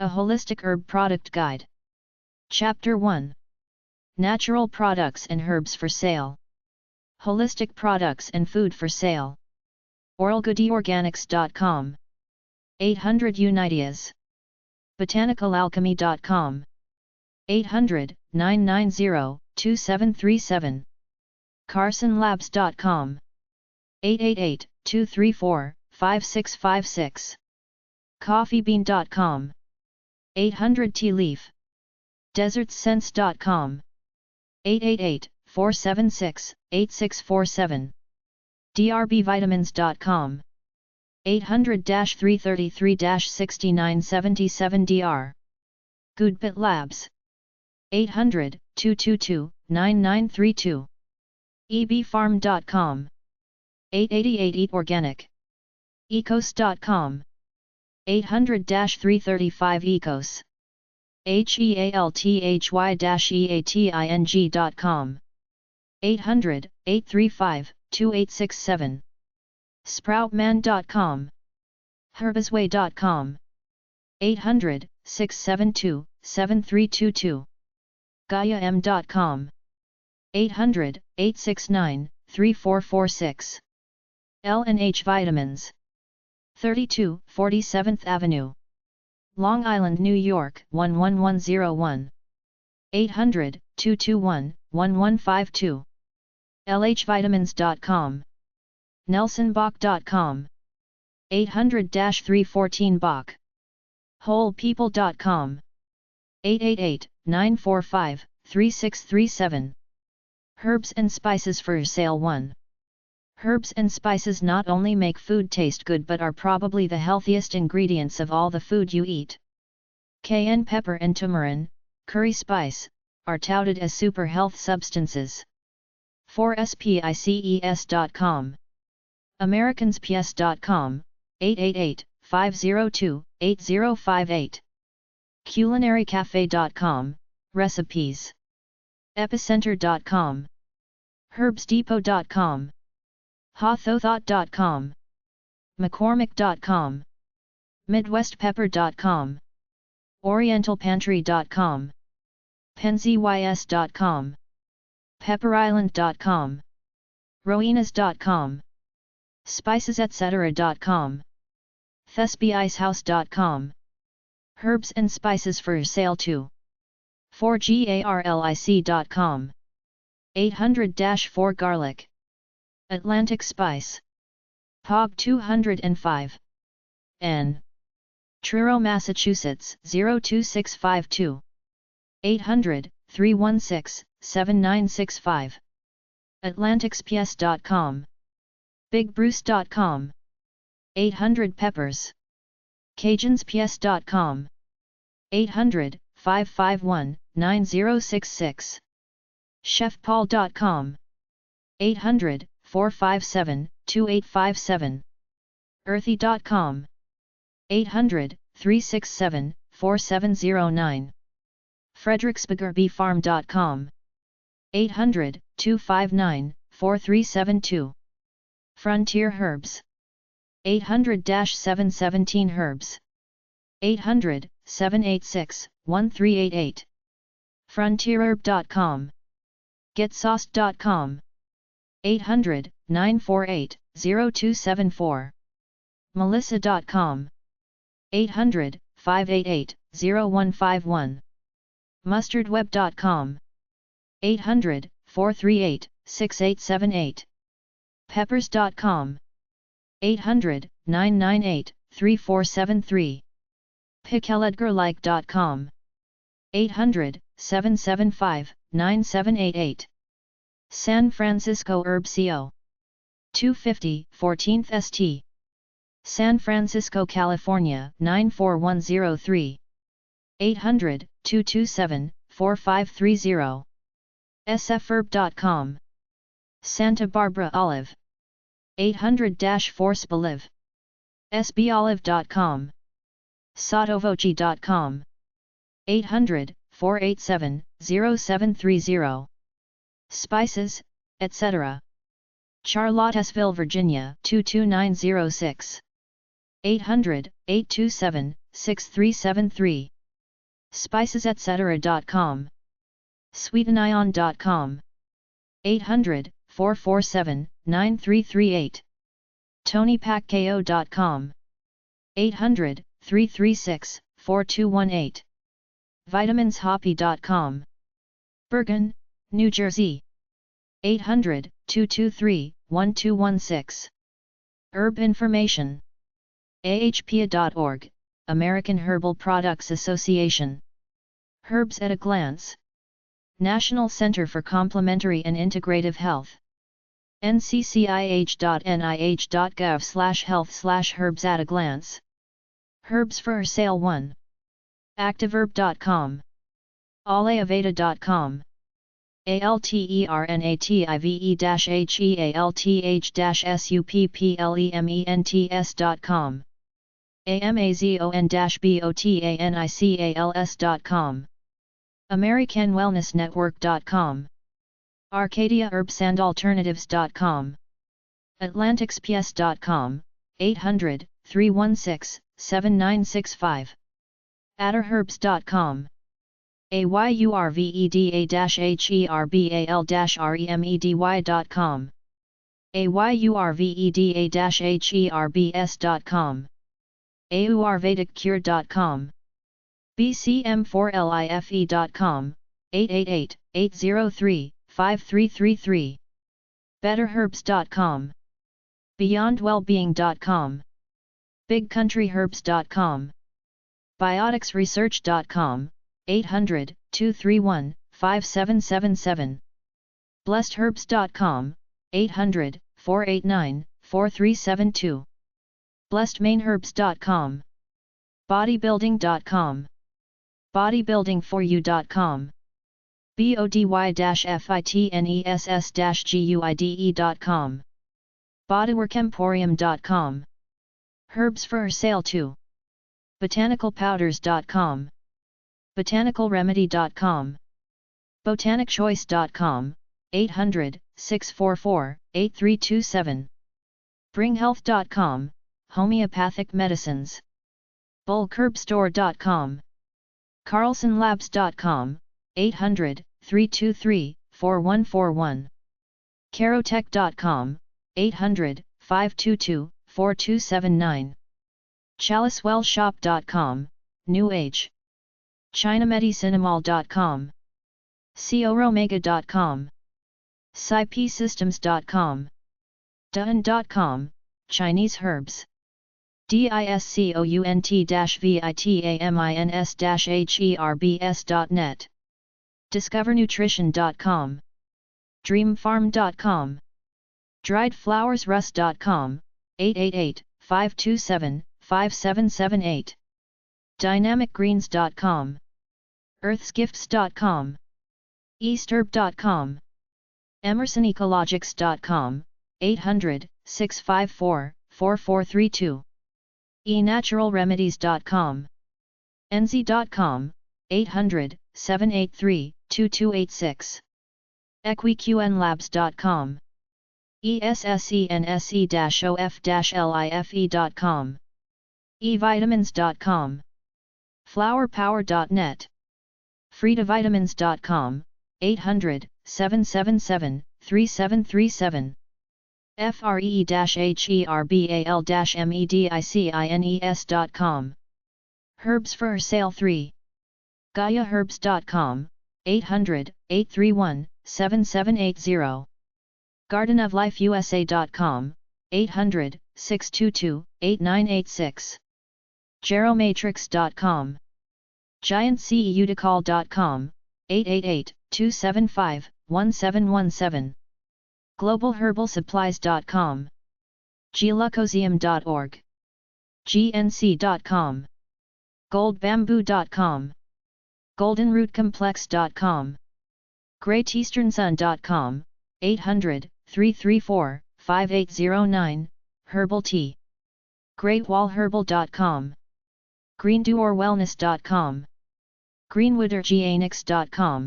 A Holistic Herb Product Guide. Chapter 1. Natural Products and Herbs for Sale. Holistic Products and Food for Sale. OralGoodieOrganics.com. 800 Unideas. BotanicalAlchemy.com. 800-990-2737. CarsonLabs.com. 888-234-5656. CoffeeBean.com. 800 Tea Leaf. DesertSense.com. 888-476-8647. DRBVitamins.com. 800-333-6977 DR. Goodbit Labs. 800-222-9932. ebfarm.com. 888 Eat Organic. Ecos.com. 800-335 Ecos. HEALTHY-EATING.com. 800-835-2867. Sproutman.com. Herbisway.com. 800-672-7322. GaiaM.com. 800-869-3446. L&H Vitamins. 32 47th Avenue. Long Island, New York 11101. 800-221-1152. lhvitamins.com. nelsonbach.com. 800-314 wholepeople.com. 888-945-3637. Herbs and Spices for Sale 1. Herbs and spices not only make food taste good but are probably the healthiest ingredients of all the food you eat. Cayenne pepper and turmeric, curry spice, are touted as super health substances. 4spices.com. americansps.com, 888-502-8058. culinarycafe.com, recipes. epicenter.com. herbsdepot.com. hawthought.com. mccormick.com. midwestpepper.com. orientalpantry.com. penzys.com. pepperisland.com. rowenas.com. spicesetc.com. thespicehouse.com. Herbs and Spices for Sale 2. 4garlic.com. 800-4 Garlic. Atlantic Spice. POG 205. N. Truro, Massachusetts 02652. 800-316-7965. atlanticsps.com. bigbruce.com. 800 Peppers. cajunsps.com. 800-551-9066. chefpaul.com. 800-457-2857. earthy.com. 800-367-4709. fredericksburgbfarm.com. 800-259-4372. Frontier Herbs. 800-717 Herbs. 800-786-1388. frontierherb.com. getsauced.com. 800-948-0274. melissa.com. 800-588-0151. mustardweb.com. 800-438-6878. peppers.com. 800-998-3473. pickeledgarlike.com. 800-775-9788. San Francisco Herb Co. 250 14th St. San Francisco, California 94103. 800-227-4530. sfherb.com. Santa Barbara Olive. 800-4spolive. sbolive.com. sotovoce.com. 800-487-0730. Spices, etc. Charlottesville, Virginia 22906. 800-827-6373. spicesetc.com, sweetenion.com, 800-447-9338, tonypacko.com, 800-336-4218, vitaminshoppy.com, Bergen, New Jersey, 800-223-1216. Herb information. ahpa.org, American Herbal Products Association. Herbs at a glance. National Center for Complementary and Integrative Health. nccih.nih.gov/health/herbs at a glance. Herbs for Sale 1. Activeherb.com. Alayaveda.com. alternatives-supplements.com. amazon-botanicals.com. americanwellnessnetwork.com. Arcadia Herbs and Alternatives.com. atlanticps.com, 800-316-7965. adderherbs.com. ayurveda-herbal-remedy.com. ayurveda-herbs.com. ayurvediccure.com. bcm4life.com, 888-803-5333. betterherbs.com. beyondwellbeing.com. bigcountryherbs.com. bioticsresearch.com, 800-231-5777. blessedherbs.com, 800-489-4372. blessedmainherbs.com. bodybuilding.com. bodybuildingforyou.com. body-fitness-guide.com. bodyworkemporium.com. Herbs for Sale 2. botanicalpowders.com. botanicalremedy.com. botanicchoice.com, 800-644-8327. bringhealth.com, homeopathic medicines. bulkherbstore.com. carlsonlabs.com, 800-323-4141. carotech.com, 800-522-4279. chalicewellshop.com, New Age. chinamedicinamol.com. cooromega.com. scipsystems.com. Dun.com, Chinese herbs. discount-vitamins-herbs.net. discovernutrition.com. dreamfarm.com. driedflowersrust.com, 888-527-5778. dynamicgreens.com. earthsgifts.com. eastherb.com. emersonecologics.com, 800-654-4432. enaturalremedies.com. enzy.com, 800-783-2286. equiqnlabs.com. essense-of-life.com. evitamins.com. flowerpower.net. fridavitamins.com, 800-777-3737. free-herbal-medicines.com. Herbs for Sale 3. GaiaHerbs.com, 800-831-7780. gardenoflifeusa.com, 800-622-8986. geromatrix.com. giantceutical.com, 888-275-1717. globalherbalsupplies.com. glucosium.org. gnc.com. goldbamboo.com. goldenrootcomplex.com. greateasternsun.com, 800-334-5809, herbal tea. greatwallherbal.com. greendoorwellness.com. greenwoodergianix.com,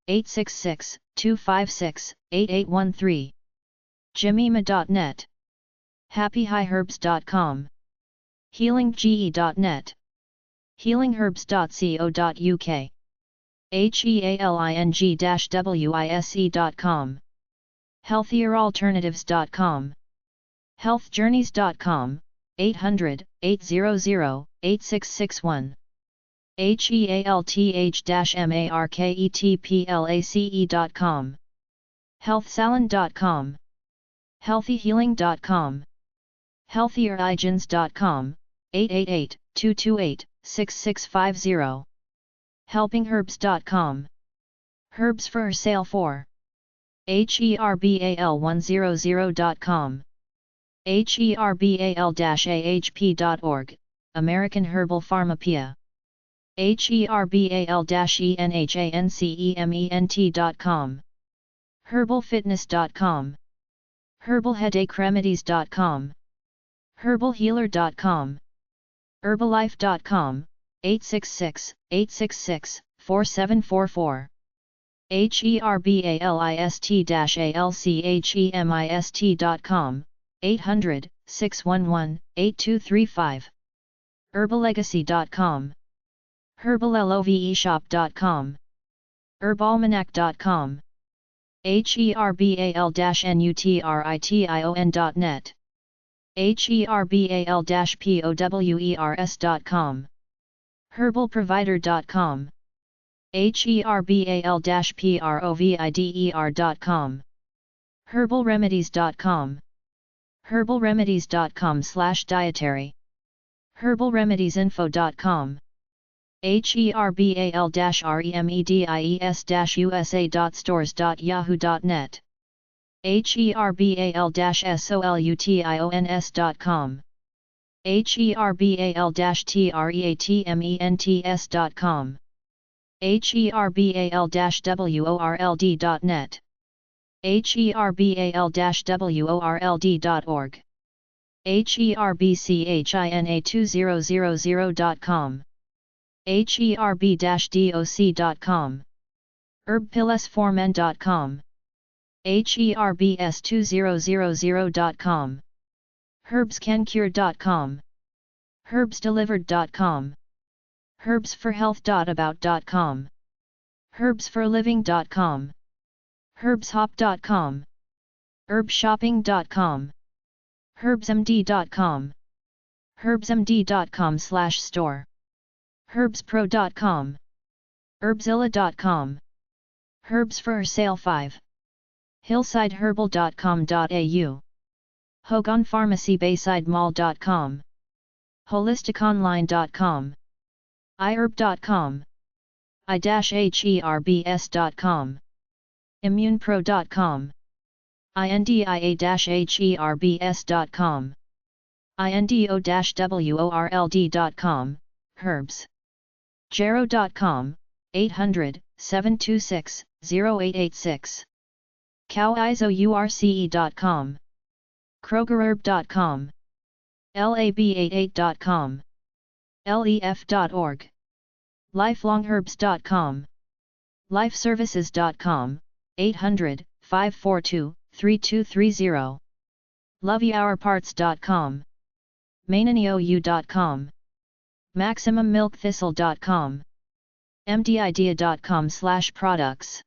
866-256-8813. jemima.net. happyhighherbs.com. healingge.net. healingherbs.co.uk. healing-wise.com. healthieralternatives.com. healthjourneys.com, 800-800-8661. health-marketplace.com. healthsalon.com. healthyhealing.com. healthierhygiens.com, 888-228-6650. helpingherbs.com. Herbs for sale for herbal100.com. herbal-ahp.org, American Herbal Pharmapeia. herbal-enhancement.com. herbalfitness.com. herbalheadacheremedies.com. herbalhealer.com. herbalife.com, 866-866-4744. herbalist-alchemist.com, 800-611-8235. herbalegacy.com. herballoveshop.com. herbalmanac.com. herbal-nutrition.net. herbal-powers.com. herbalprovider.com. herbal-provider.com. herbalremedies.com. herbalremedies.com/dietary. herbalremediesinfo.com. herbal-remedies-usa.stores.yahoo.net. herbal-solutions.com. herbal-treatments.com. herbal-world.net. herbal-world.org. herbchina2000.com. herb-doc.com. herbpillsformen.com. herbs2000.com. herbscancure.com. herbsdelivered.com. herbsforhealth.about.com. herbsforliving.com. herbshop.com. herbshopping.com. herbsmd.com. herbsmd.com/store. herbspro.com. herbzilla.com. Herbs for sale 5. hillsideherbal.com.au. Hogan Pharmacy Baysidemall.com. holisticonline.com. iherb.com. i-herbs.com. immunepro.com. india-herbs.com. indo-world.com. Herbs. Jarrow.com, 800-726-0886. cowisource.com. krogerherb.com. lab88.com. lef.org. lifelongherbs.com. lifeservices.com, 800-542-3230. loveyhourparts.com. mainaniou.com. maximummilkthistle.com. mdidea.com/products.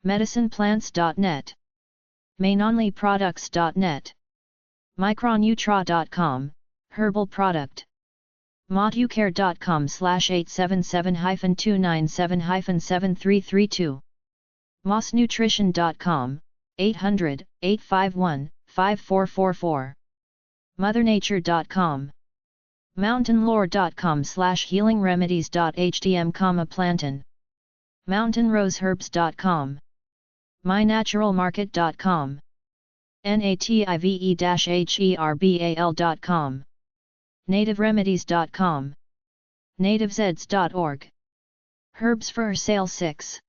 medicineplants.net. mainonlyproducts.net. micronutra.com, herbal product. moducare.com/877-297-7332. mossnutrition.com, 800-851-5444. mothernature.com. mountainlore.com/healingremedies.hdm, plantain. mountainroseherbs.com. mynaturalmarket.com. native-herbal.com. nativeremedies.com. nativezeds.org. Herbs for sale 6.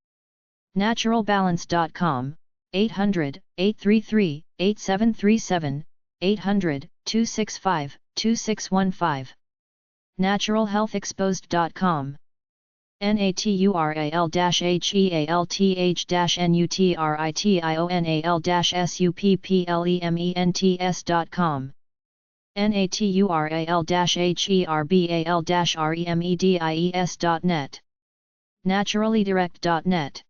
naturalbalance.com, 800-833-8737, 800-265-2615. naturalhealthexposed.com. naturalhealthnutritional-supplements.com. natural-herbalremedies.net, naturallydirect.net,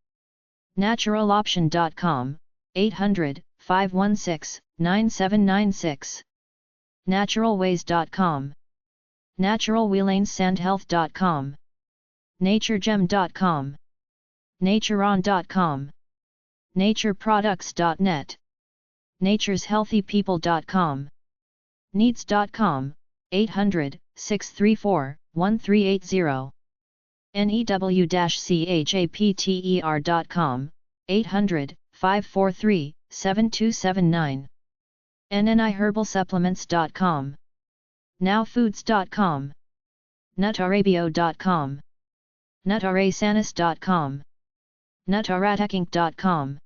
naturaloption.com, 800-516-9796, naturalways.com, naturalwheelanesandhealth.com, naturegem.com, naturon.com, natureproducts.net, natureshealthypeople.com, needs.com, 800-634-1380, new-chapter.com, 800-543-7279, nniherbalsupplements.com, nowfoods.com, nutarabio.com, nutarasanis.com, nutaratecinc.com,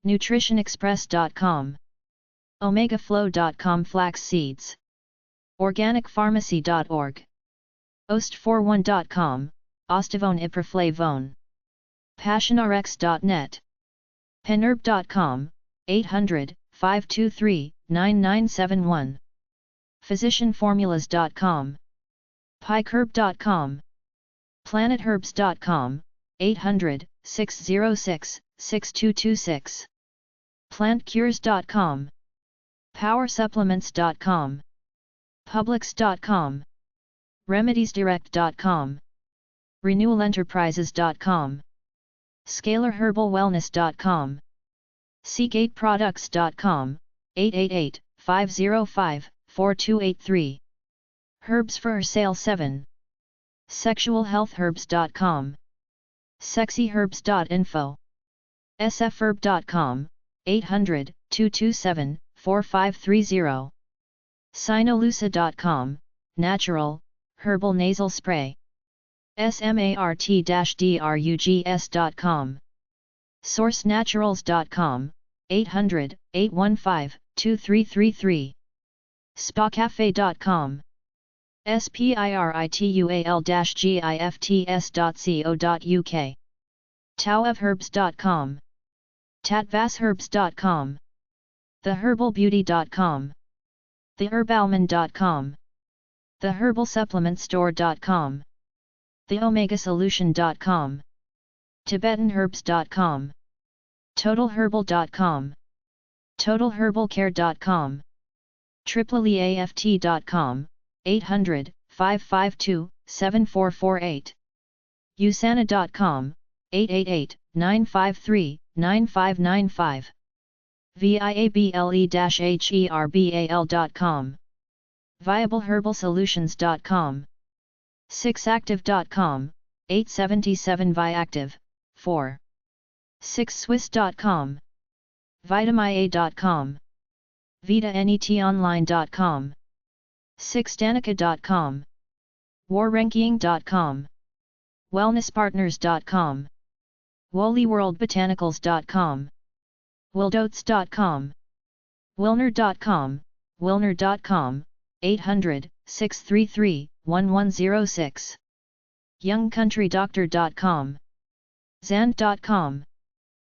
nutritionexpress.com, omegaflow.com, flax seeds, organicpharmacy.org, ost41.com, ostivone ipraflavone, passionrx.net, penherb.com, 800-523-9971, physicianformulas.com, piceherb.com, planetherbs.com, 800-606-6226, plantcures.com, powersupplements.com, publix.com, remediesdirect.com, renewalenterprises.com, scalarherbalwellness.com, seagateproducts.com, 888-505-4283, Herbs for Sale 7, sexualhealthherbs.com, sexyherbs.info, sfherb.com, 800-227-4530, sinolusa.com, natural, herbal nasal spray, smart-drugs.com, sourcenaturals.com, 800-815-2333, spacafe.com, spiritual-gifts.co.uk, tauofherbs.com, tatvasherbs.com, theherbalbeauty.com, theherbalman.com, theherbalsupplementstore.com, theomegasolution.com, tibetanherbs.com, totalherbal.com, totalherbalcare.com, triplelyaft.com, 800-552-7448, usana.com, 888-953-9595, viable-herbal.com, viableherbalsolutions.com, 6active.com, 877 Viactive, 4. 6swiss.com, vitamiA.com, vitanetonline.com, 6danica.com, warranking.com, wellnesspartners.com, woollyworldbotanicals.com, wildotes.com, wilner.com, wilner.com, 800-633-1106, youngcountrydoctor.com, zand.com,